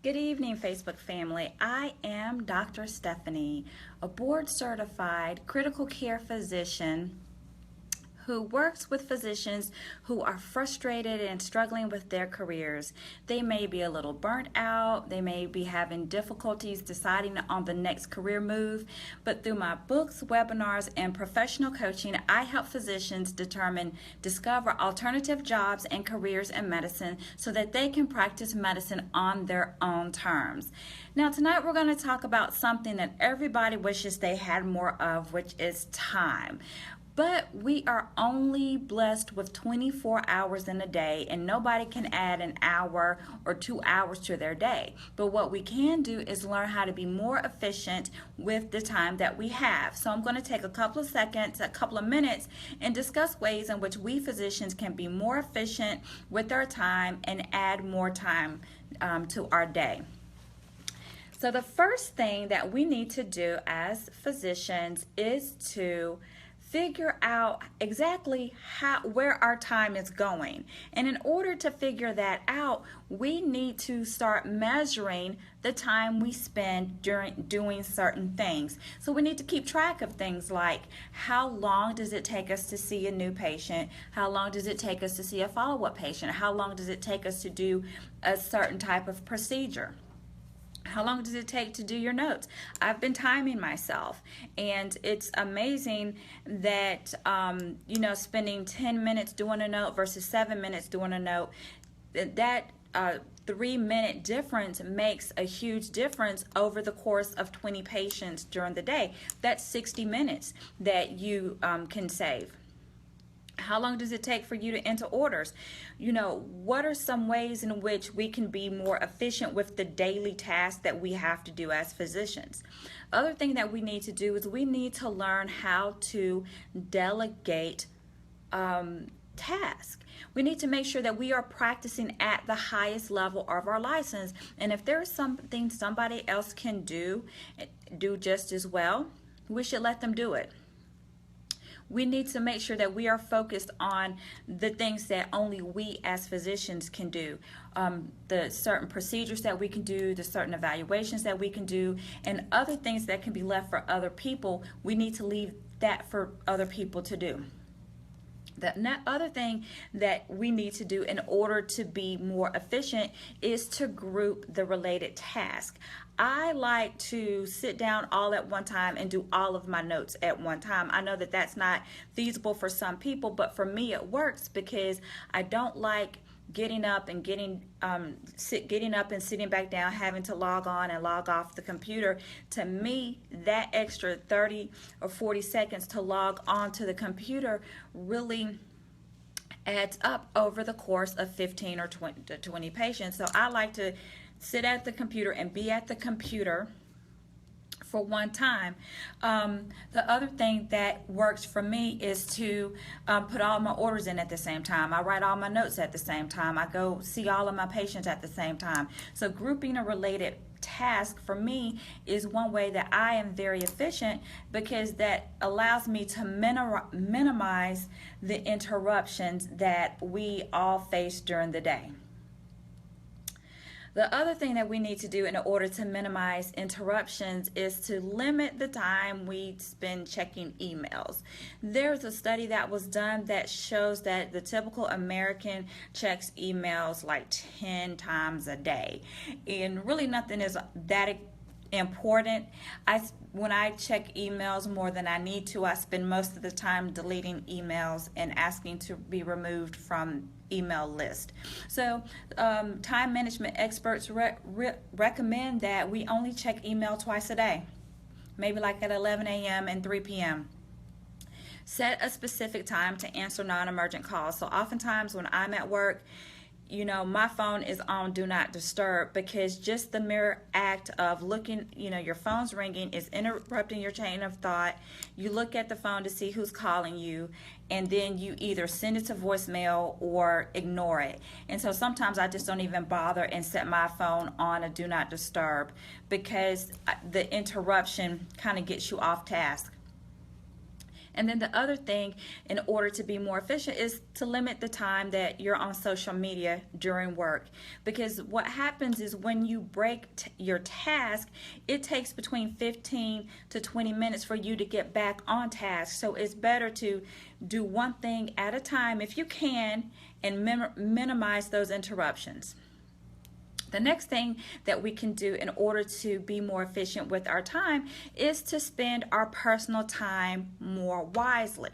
Good evening, Facebook family. I am Dr. Stephanie, a board certified critical care physician who works with physicians who are frustrated and struggling with their careers. They may be a little burnt out, they may be having difficulties deciding on the next career move, but through my books, webinars, and professional coaching, I help physicians discover alternative jobs and careers in medicine so that they can practice medicine on their own terms. Now, tonight we're going to talk about something that everybody wishes they had more of, which is time. But we are only blessed with 24 hours in a day, and nobody can add an hour or 2 hours to their day. But what we can do is learn how to be more efficient with the time that we have. So I'm going to take a couple of seconds, a couple of minutes, and discuss ways in which we physicians can be more efficient with our time and add more time to our day. So the first thing that we need to do as physicians is to figure out exactly where our time is going. And in order to figure that out, we need to start measuring the time we spend during doing certain things. So we need to keep track of things like how long does it take us to see a new patient? How long does it take us to see a follow-up patient? How long does it take us to do a certain type of procedure? How long does it take to do your notes? I've been timing myself, and it's amazing that spending 10 minutes doing a note versus 7 minutes doing a note, that 3-minute difference makes a huge difference over the course of 20 patients during the day. That's 60 minutes that you can save. How long does it take for you to enter orders? What are some ways in which we can be more efficient with the daily tasks that we have to do as physicians? Other thing that we need to do is we need to learn how to delegate tasks. We need to make sure that we are practicing at the highest level of our license. And if there's something somebody else can do just as well, we should let them do it. We need to make sure that we are focused on the things that only we as physicians can do. The certain procedures that we can do, the certain evaluations that we can do, and other things that can be left for other people, we need to leave that for other people to do. The other thing that we need to do in order to be more efficient is to group the related tasks. I like to sit down all at one time and do all of my notes at one time. I know that that's not feasible for some people, but for me it works because I don't like getting up and sitting back down, having to log on and log off the computer. To me, that extra 30 or 40 seconds to log on to the computer really adds up over the course of 15 or 20 patients. So I like to sit at the computer and be at the computer for one time. The other thing that works for me is to put all my orders in at the same time. I write all my notes at the same time. I go see all of my patients at the same time. So grouping a related task for me is one way that I am very efficient because that allows me to minimize the interruptions that we all face during the day. The other thing that we need to do in order to minimize interruptions is to limit the time we spend checking emails. There's a study that was done that shows that the typical American checks emails like 10 times a day. And really nothing is that important. When I check emails more than I need to, I spend most of the time deleting emails and asking to be removed from email list. So time management experts recommend that we only check email twice a day, maybe like at 11 a.m. and 3 p.m. Set a specific time to answer non-emergent calls. So oftentimes when I'm at work, my phone is on do not disturb because just the mere act of looking, your phone's ringing is interrupting your chain of thought. You look at the phone to see who's calling you, and then you either send it to voicemail or ignore it. And so sometimes I just don't even bother and set my phone on a do not disturb because the interruption kind of gets you off task. And then the other thing, in order to be more efficient, is to limit the time that you're on social media during work. Because what happens is when you break your task, it takes between 15 to 20 minutes for you to get back on task. So it's better to do one thing at a time if you can, and minimize those interruptions. The next thing that we can do in order to be more efficient with our time is to spend our personal time more wisely.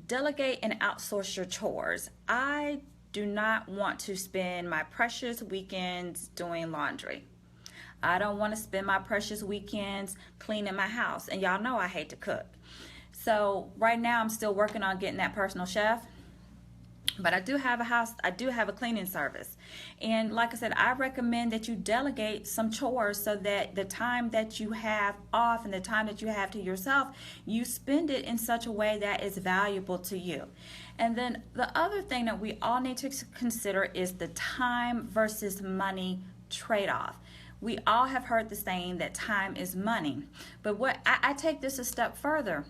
Delegate and outsource your chores. I do not want to spend my precious weekends doing laundry. I don't want to spend my precious weekends cleaning my house. And y'all know I hate to cook. So right now I'm still working on getting that personal chef. But I do have a cleaning service. And like I said, I recommend that you delegate some chores so that the time that you have off and the time that you have to yourself, you spend it in such a way that is valuable to you. And then the other thing that we all need to consider is the time versus money trade-off. We all have heard the saying that time is money. But what I take this a step further,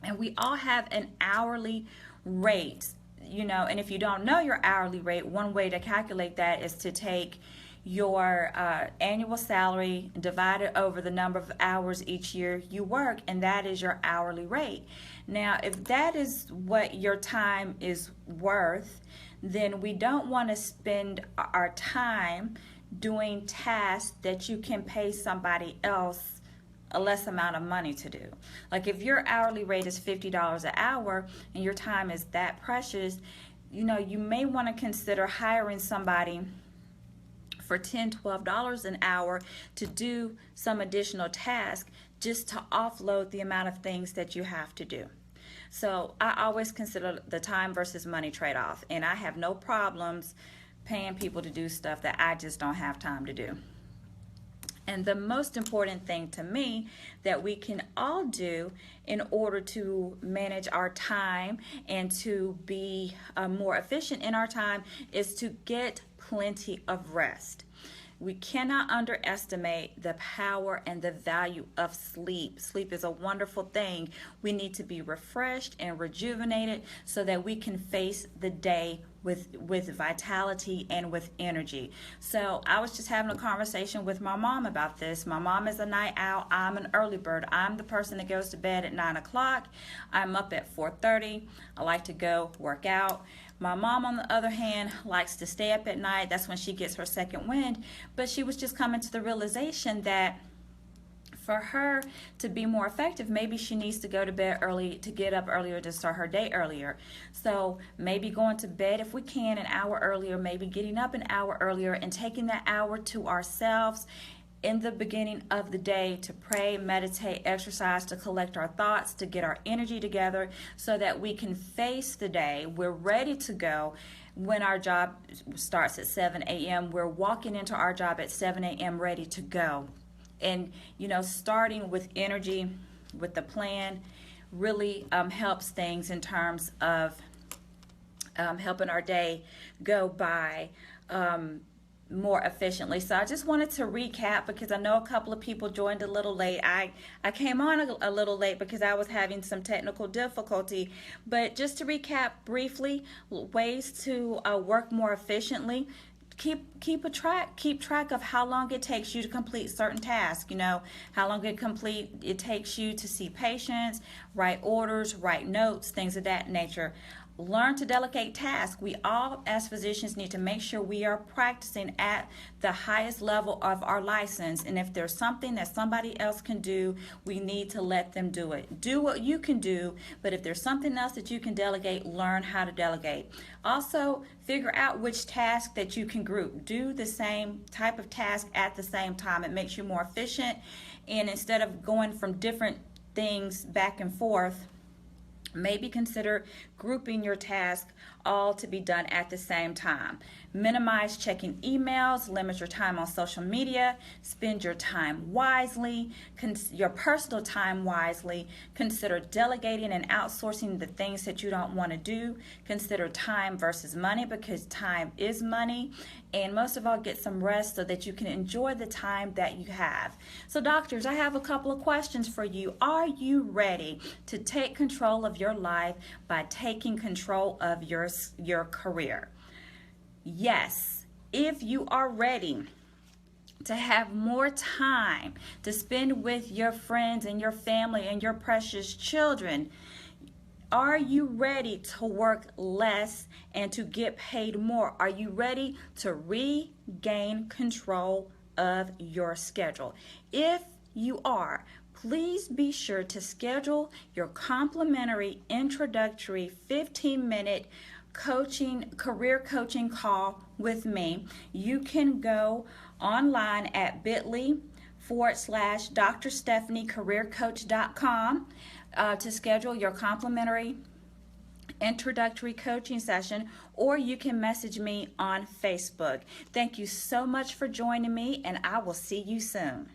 and we all have an hourly rate. And if you don't know your hourly rate, one way to calculate that is to take your annual salary, divide it over the number of hours each year you work, and that is your hourly rate. Now, if that is what your time is worth, then we don't want to spend our time doing tasks that you can pay somebody else a less amount of money to do. Like if your hourly rate is $50 an hour and your time is that precious, you may want to consider hiring somebody for $10, $12 an hour to do some additional task just to offload the amount of things that you have to do. So I always consider the time versus money trade-off, and I have no problems paying people to do stuff that I just don't have time to do. And the most important thing to me that we can all do in order to manage our time and to be more efficient in our time is to get plenty of rest. We cannot underestimate the power and the value of sleep. Sleep is a wonderful thing. We need to be refreshed and rejuvenated so that we can face the day with vitality and with energy. So I was just having a conversation with my mom about this. My mom is a night owl. I'm an early bird. I'm the person that goes to bed at 9 o'clock. I'm up at 4:30. I like to go work out. My mom, on the other hand, likes to stay up at night. That's when she gets her second wind. But she was just coming to the realization that for her to be more effective, maybe she needs to go to bed early, to get up earlier, to start her day earlier. So maybe going to bed, if we can, an hour earlier, maybe getting up an hour earlier and taking that hour to ourselves in the beginning of the day to pray, meditate, exercise, to collect our thoughts, to get our energy together so that we can face the day. We're ready to go. When our job starts at 7 a.m., we're walking into our job at 7 a.m. ready to go. And, starting with energy, with the plan, really helps things in terms of helping our day go by more efficiently. So I just wanted to recap because I know a couple of people joined a little late. I came on a little late because I was having some technical difficulty. But just to recap briefly, ways to work more efficiently. Keep track of how long it takes you to complete certain tasks. How long it takes you to see patients, write orders, write notes, things of that nature. Learn to delegate tasks. We all, as physicians, need to make sure we are practicing at the highest level of our license. And if there's something that somebody else can do, we need to let them do it. Do what you can do, but if there's something else that you can delegate, learn how to delegate. Also, figure out which task that you can group. Do the same type of task at the same time. It makes you more efficient. And instead of going from different things back and forth, maybe consider grouping your tasks all to be done at the same time. Minimize checking emails, limit your time on social media, spend your time wisely, your personal time wisely, consider delegating and outsourcing the things that you don't want to do, consider time versus money because time is money, and most of all, get some rest so that you can enjoy the time that you have. So doctors, I have a couple of questions for you. Are you ready to take control of your life by taking control of your career? Yes, if you are ready to have more time to spend with your friends and your family and your precious children, are you ready to work less and to get paid more? Are you ready to regain control of your schedule? If you are, please be sure to schedule your complimentary introductory 15-minute career coaching call with me. You can go online at bit.ly/drstephaniecareercoach.com to schedule your complimentary introductory coaching session, or you can message me on Facebook. Thank you so much for joining me, and I will see you soon.